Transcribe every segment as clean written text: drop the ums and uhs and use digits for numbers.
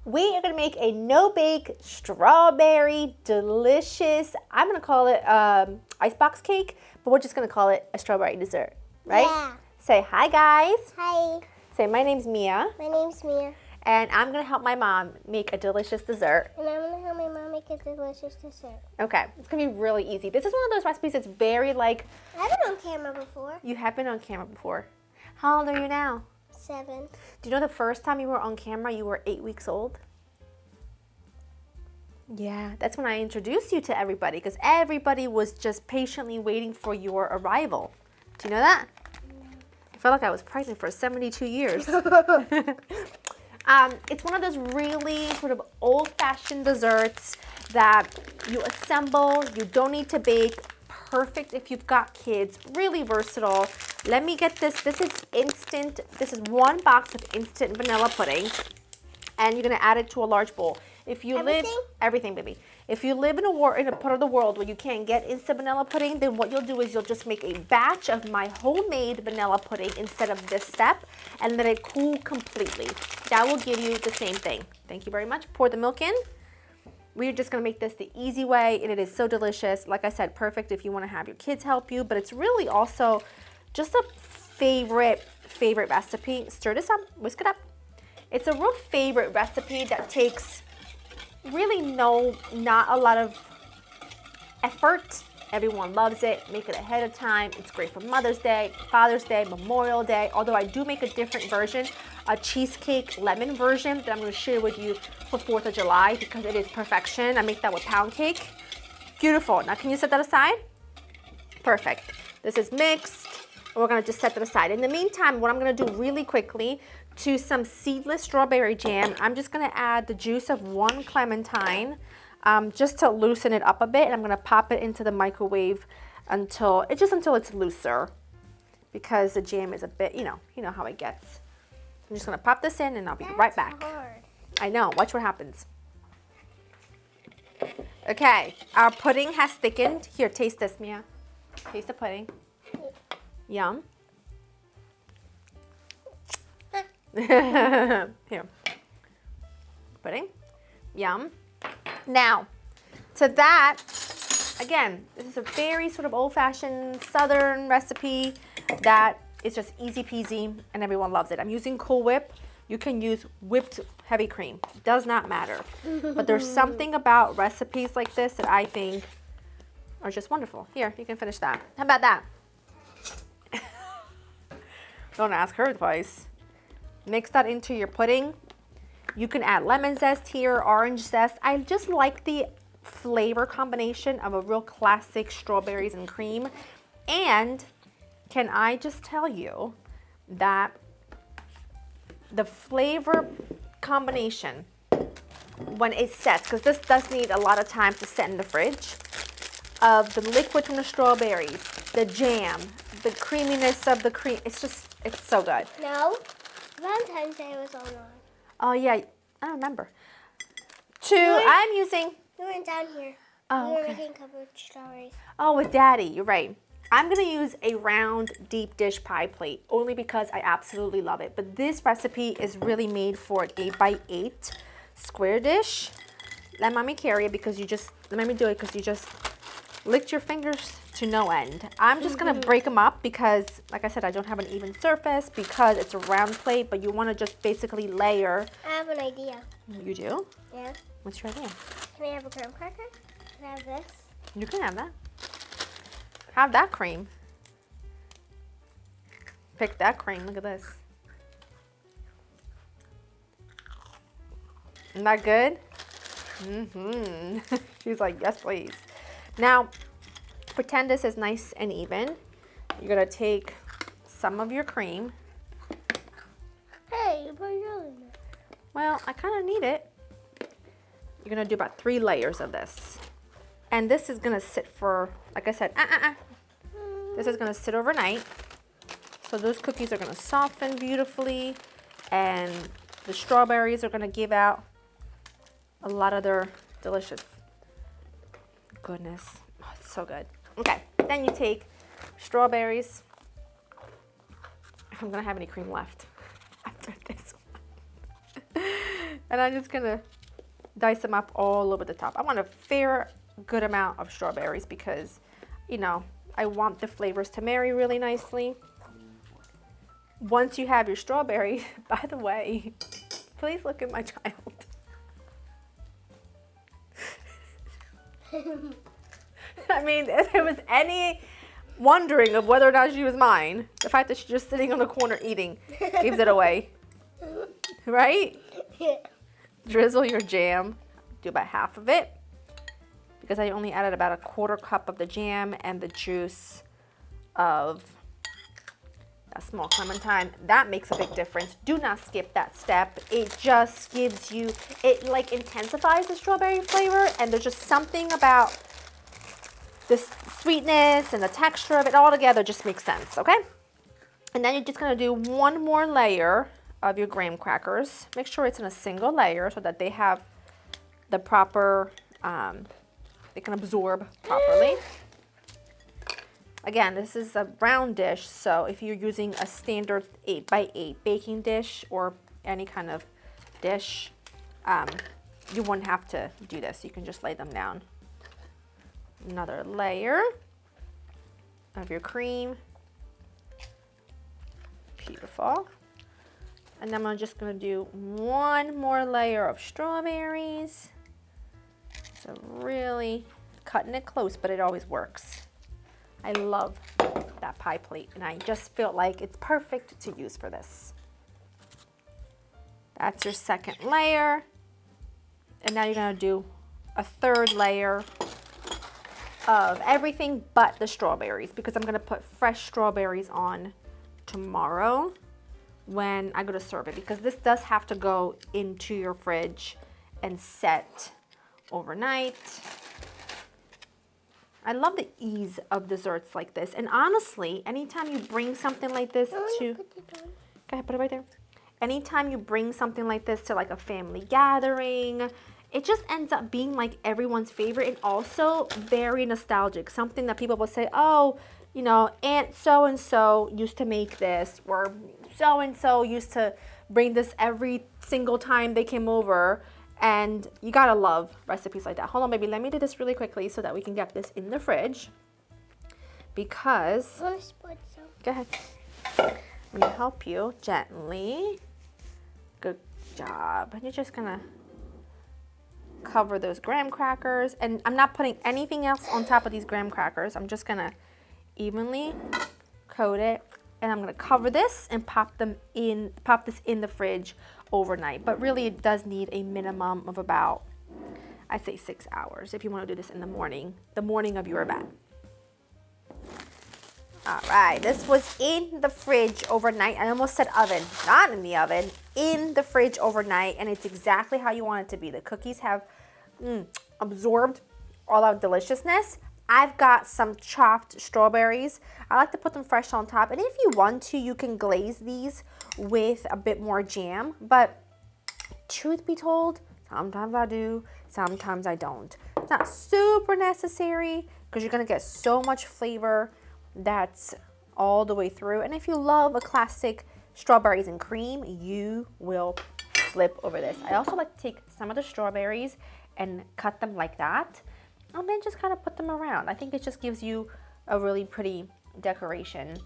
We are gonna make a no-bake strawberry delicious, I'm gonna call it icebox cake, but we're just gonna call it a strawberry dessert, right? Yeah. Say hi guys. Hi. Say my name's Mia. My name's Mia. And I'm gonna help my mom make a delicious dessert. And I'm gonna help my mom make a delicious dessert. Okay, it's gonna be really easy. This is one of those recipes that's very like... I've been on camera before. You have been on camera before. How old are you now? 7. Do you know the first time you were on camera, you were 8 weeks old? Yeah, that's when I introduced you to everybody because everybody was just patiently waiting for your arrival. Do you know that? I felt like I was pregnant for 72 years. It's one of those really sort of old-fashioned desserts that you assemble, you don't need to bake, perfect if you've got kids, really versatile. Let me get this. This is instant. This is 1 box of instant vanilla pudding, and you're gonna add it to a large bowl. If you live everything, baby. If you live in a part of the world where you can't get instant vanilla pudding, then what you'll do is you'll just make a batch of my homemade vanilla pudding instead of this step, and let it cool completely. That will give you the same thing. Thank you very much. Pour the milk in. We're just gonna make this the easy way, and it is so delicious. Like I said, perfect if you wanna have your kids help you, but it's really also just a favorite recipe. Stir this up, whisk it up. It's a real favorite recipe that takes really not a lot of effort. Everyone loves it. Make it ahead of time. It's great for Mother's Day, Father's Day, Memorial Day. Although I do make a different version, a cheesecake lemon version that I'm going to share with you for 4th of July because it is perfection. I make that with pound cake. Beautiful. Now can you set that aside? Perfect. This is mixed. We're going to just set that aside. In the meantime, what I'm going to do really quickly, to some seedless strawberry jam, I'm just going to add the juice of 1 clementine just to loosen it up a bit, and I'm going to pop it into the microwave until it's looser because the jam is a bit, you know how it gets. I'm just going to pop this in and I'll be right back. Hard. I know, watch what happens. Okay, our pudding has thickened. Here, taste this, Mia. Taste the pudding. Yum. Here. Pudding. Yum. Now, to that, again, this is a very sort of old-fashioned Southern recipe that is just easy peasy and everyone loves it. I'm using Cool Whip. You can use whipped heavy cream. Does not matter. But there's something about recipes like this that I think are just wonderful. Here, you can finish that. How about that? Don't ask her advice. Mix that into your pudding. You can add lemon zest here, orange zest. I just like the flavor combination of a real classic strawberries and cream. And can I just tell you that the flavor combination, when it sets, because this does need a lot of time to set in the fridge, of the liquid from the strawberries, the jam, the creaminess of the cream, it's so good. No, Valentine's Day was all on. Oh yeah, I don't remember. I'm using. We went down here. Oh, we were okay. making covered strawberries. Oh, with Daddy, you're right. I'm gonna use a round deep dish pie plate only because I absolutely love it. But this recipe is really made for an 8x8 square dish. Let mommy carry it because let me do it because you just licked your fingers to no end. I'm just gonna break them up because, like I said, I don't have an even surface because it's a round plate, but you wanna just basically layer. I have an idea. You do? Yeah. What's your idea? Can I have a graham cracker? Can I have this? You can have that. Have that cream. Pick that cream, look at this. Isn't that good? Mm-hmm. She's like, yes, please. Now, pretend this is nice and even. You're gonna take some of your cream. Hey, you put your in there. Well, I kind of need it. You're gonna do about 3 layers of this. And this is gonna sit for, like I said, this is gonna sit overnight. So those cookies are gonna soften beautifully, and the strawberries are gonna give out a lot of their delicious goodness. Oh, it's so good. Okay, then you take strawberries. I'm gonna have any cream left after this one. And I'm just gonna dice them up all over the top. I want a fair, good amount of strawberries because, you know, I want the flavors to marry really nicely. Once you have your strawberry, by the way, please look at my child. I mean, if there was any wondering of whether or not she was mine, the fact that she's just sitting on the corner eating gives it away. Right? Drizzle your jam. Do about half of it because I only added about a 1/4 cup of the jam and the juice of a small clementine. That makes a big difference. Do not skip that step. It just gives you, it like intensifies the strawberry flavor, and there's just something about this sweetness and the texture of it all together just makes sense, okay? And then you're just gonna do one more layer of your graham crackers. Make sure it's in a single layer so that they have the proper, they can absorb properly. Again, this is a round dish, so if you're using a standard 8x8 baking dish or any kind of dish, you wouldn't have to do this. You can just lay them down. Another layer of your cream. Beautiful. And then I'm just gonna do one more layer of strawberries. So really cutting it close, but it always works. I love that pie plate, and I just feel like it's perfect to use for this. That's your second layer. And now you're gonna do a third layer of everything but the strawberries, because I'm gonna put fresh strawberries on tomorrow when I go to serve it, because this does have to go into your fridge and set overnight. I love the ease of desserts like this. And honestly, anytime you bring something like this to, go ahead, put it right there. Anytime you bring something like this to like a family gathering, it just ends up being like everyone's favorite and also very nostalgic. Something that people will say, oh, you know, Aunt so-and-so used to make this, or so-and-so used to bring this every single time they came over. And you gotta love recipes like that. Hold on, baby, let me do this really quickly so that we can get this in the fridge. Because, go ahead. I'm gonna help you gently. Good job. And you're just gonna cover those graham crackers. And I'm not putting anything else on top of these graham crackers. I'm just gonna evenly coat it. And I'm gonna cover this and pop this in the fridge overnight. But really it does need a minimum of about, I'd say 6 hours if you wanna do this in the morning of your event. All right, this was in the fridge overnight. I almost said oven, not in the oven, in the fridge overnight, and it's exactly how you want it to be. The cookies have absorbed all our deliciousness. I've got some chopped strawberries. I like to put them fresh on top. And if you want to, you can glaze these with a bit more jam. But truth be told, sometimes I do, sometimes I don't. It's not super necessary because you're gonna get so much flavor that's all the way through. And if you love a classic strawberries and cream, you will flip over this. I also like to take some of the strawberries and cut them like that, and then just kind of put them around. I think it just gives you a really pretty decoration,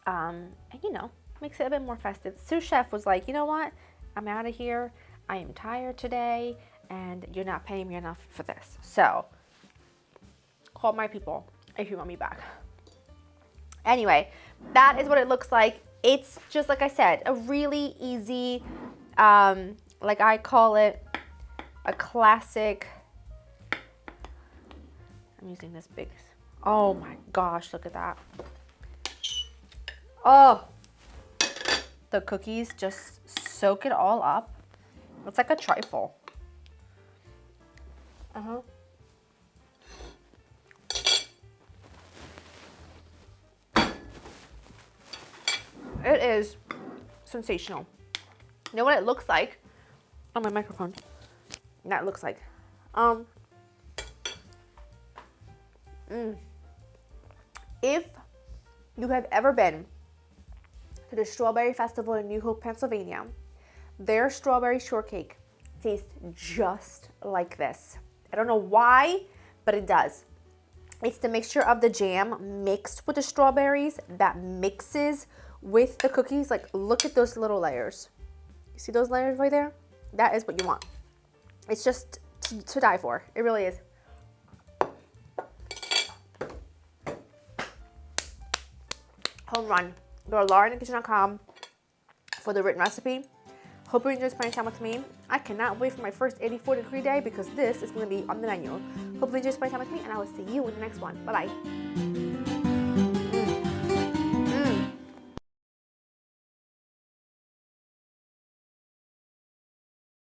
and you know, makes it a bit more festive. Sous Chef was like, you know what, I'm out of here, I am tired today, and you're not paying me enough for this, so call my people if you want me back. Anyway, that is what it looks like. It's just, like I said, a really easy, like I call it, a classic. I'm using this big, oh my gosh, look at that. Oh, the cookies just soak it all up. It's like a trifle. It is sensational. You know what it looks like? On my microphone. That looks like. If you have ever been to the Strawberry Festival in New Hope, Pennsylvania, their strawberry shortcake tastes just like this. I don't know why, but it does. It's the mixture of the jam mixed with the strawberries that mixes with the cookies. Like, look at those little layers. You see those layers right there? That is what you want. It's just to die for. It really is. Home run. Go to laureninthekitchen.com for the written recipe. Hope you enjoyed spending time with me. I cannot wait for my first 84-degree day because this is going to be on the menu. Hope you enjoyed spending time with me, and I will see you in the next one. Bye-bye.